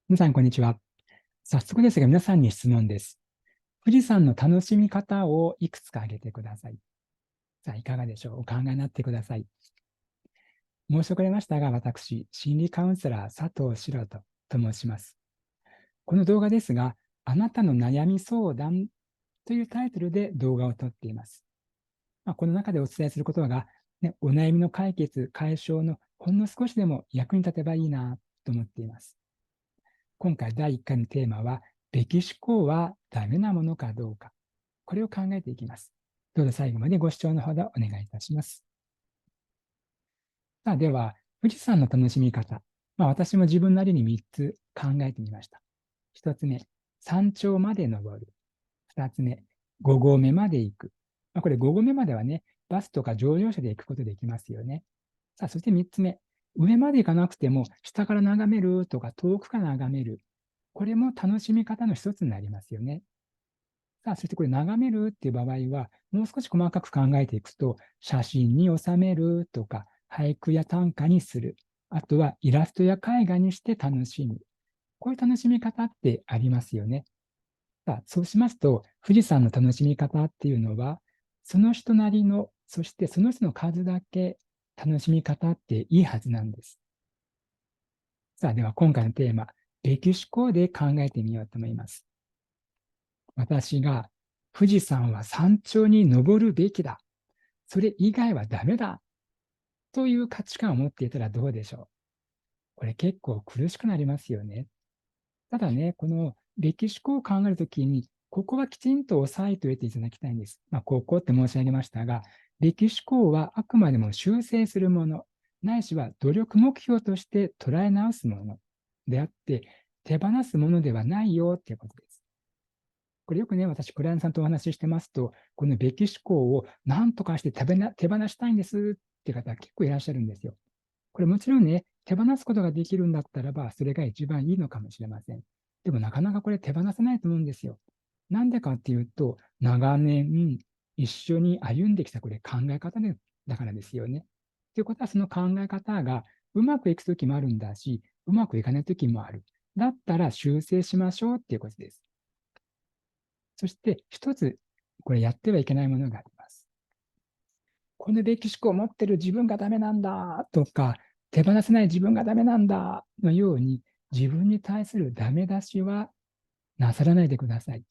皆さん、こんにちは。早速ですが、皆さんに質問です。富士山の楽しみ方をいくつか挙げてください。さあ、いかがでしょう。お考えになってください。申し遅れましたが、私、心理カウンセラー佐藤史郎と申します。この動画ですが、あなたの悩み相談というタイトルで動画を撮っています。この中でお伝えすることが、お悩みの解決、解消のほんの少しでも役に立てばいいなと思っています。今回第1回のテーマは、べき思考はダメなものかどうか。これを考えていきます。どうぞ最後までご視聴のほどお願いいたします。さあ、では、富士山の楽しみ方。私も自分なりに3つ考えてみました。1つ目、山頂まで登る。2つ目、5合目まで行く。これ5合目まではね、バスとか乗用車で行くことできますよね。さあ、そして3つ目、上まで行かなくても下から眺めるとか遠くから眺める。これも楽しみ方の一つになりますよね。さあ、そしてこれ眺めるっていう場合は、もう少し細かく考えていくと、写真に収めるとか、俳句や短歌にする。あとはイラストや絵画にして楽しむ。こういう楽しみ方ってありますよね。さあ、そうしますと、富士山の楽しみ方っていうのは、その人なりの、そしてその人の数だけ楽しみ方っていいはずなんです。さあ、では今回のテーマ、べき思考で考えてみようと思います。私が富士山は山頂に登るべきだ。それ以外はダメだ。という価値観を持っていたらどうでしょう。これ結構苦しくなりますよね。ただね、この歴史思考を考えるときに、ここはきちんと押さえておいていただきたいんです。ここって申し上げましたが、歴史思考はあくまでも修正するもの、ないしは努力目標として捉え直すものであって、手放すものではないよっていうことです。これよくね、私、クライアントさんとお話ししてますと、このべき思考を何とかして手放したいんですって方結構いらっしゃるんですよ。これもちろんね、手放すことができるんだったらば、それが一番いいのかもしれません。でもなかなかこれ手放せないと思うんですよ。なんでかっていうと、長年一緒に歩んできたこれ考え方だからですよね。ということは、その考え方がうまくいくときもあるんだし、うまくいかないときもある。だったら修正しましょうっていうことです。そして一つ、これやってはいけないものがあります。この歴史思考を持ってる自分がダメなんだとか、手放せない自分がダメなんだのように、自分に対するダメ出しはなさらないでください。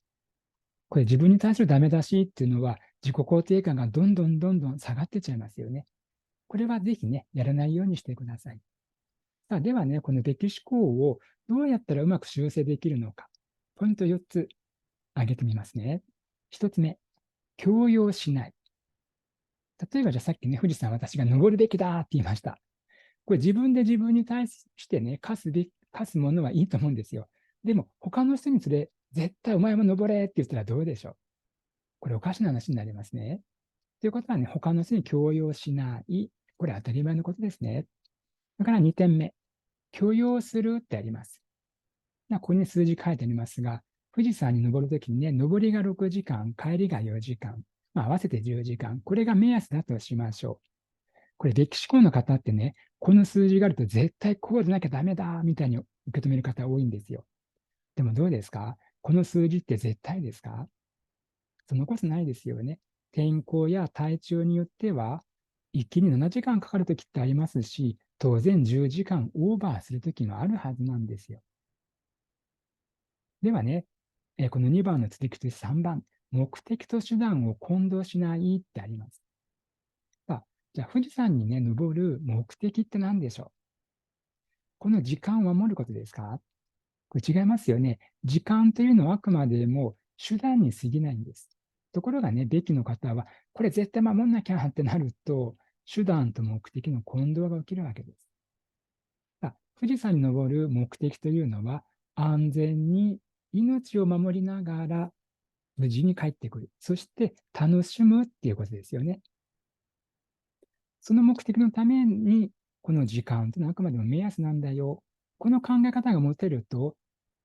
これ自分に対するダメ出しっていうのは、自己肯定感がどんどん下がってっちゃいますよね。これはぜひね、やらないようにしてください。さあ、ではね、この歴史思考をどうやったらうまく修正できるのか、ポイント4つ挙げてみますね。1つ目、強要しない。例えばじゃあさっきね、富士山私が登るべきだって言いました。これ自分で自分に対してね、課すものはいいと思うんですよ。でも他の人にそれ、絶対お前も登れって言ったらどうでしょう。これおかしな話になりますね。ということはね、他の人に強要しない。これ当たり前のことですね。だから2点目、許容するってあります。ここに数字書いてありますが、富士山に登るときにね、登りが6時間、帰りが4時間、合わせて10時間、これが目安だとしましょう。これ、歴史思考の方ってね、この数字があると絶対こうでなきゃダメだみたいに受け止める方多いんですよ。でもどうですか？この数字って絶対ですか？そのことないですよね。天候や体調によっては、一気に7時間かかるときってありますし、当然10時間オーバーするときもあるはずなんですよ。ではね、この2番の続きと3番、目的と手段を混同しないってあります。さあ、じゃあ富士山にね、登る目的って何でしょう？この時間を守ることですか？これ違いますよね。時間というのはあくまでも手段に過ぎないんです。ところがね、べきの方は、これ絶対守んなきゃってなると、手段と目的の混同が起きるわけです。富士山に登る目的というのは、安全に命を守りながら無事に帰ってくる。そして楽しむっていうことですよね。その目的のために、この時間というのはあくまでも目安なんだよ。この考え方が持てると、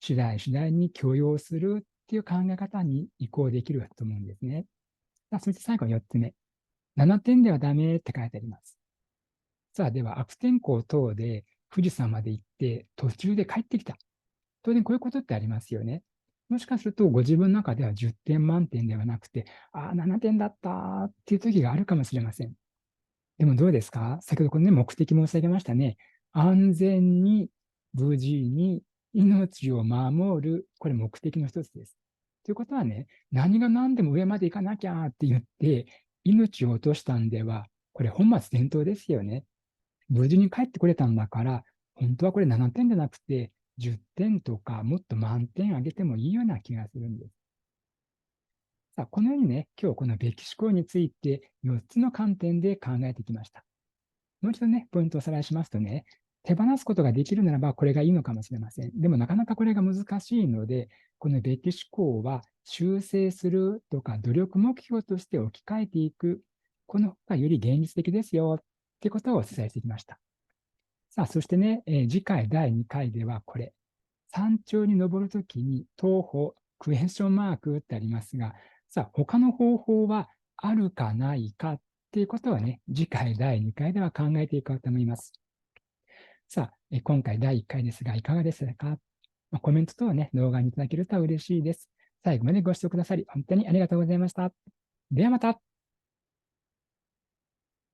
次第に許容するっていう考え方に移行できると思うんですね。そして最後4つ目。7点ではダメって書いてあります。さあ、では悪天候等で富士山まで行って途中で帰ってきた。当然こういうことってありますよね。もしかするとご自分の中では10点満点ではなくて、ああ、7点だったっていう時があるかもしれません。でもどうですか？先ほどこのね、目的申し上げましたね。安全に、無事に、命を守る。これ目的の一つです。ということはね、何が何でも上まで行かなきゃって言って、命を落としたんでは、これ本末転倒ですよね。無事に帰ってこれたんだから、本当はこれ7点じゃなくて、10点とかもっと満点あげてもいいような気がするんです。さあ、このようにね、今日このべき思考について4つの観点で考えてきました。もう一度ね、ポイントをおさらいしますとね、手放すことができるならばこれがいいのかもしれません。でもなかなかこれが難しいので、このべき思考は修正するとか努力目標として置き換えていく、この方がより現実的ですよってことをお伝えしてきました。さあ、そしてね、次回第2回ではこれ、山頂に登るときに徒歩、クエスチョンマークってありますが、さあ、他の方法はあるかないかっていうことはね、次回第2回では考えていこうと思います。さあ、今回第1回ですが、いかがでしたか？コメント等ね、動画にいただけると嬉しいです。最後までご視聴くださり、本当にありがとうございました。ではまた。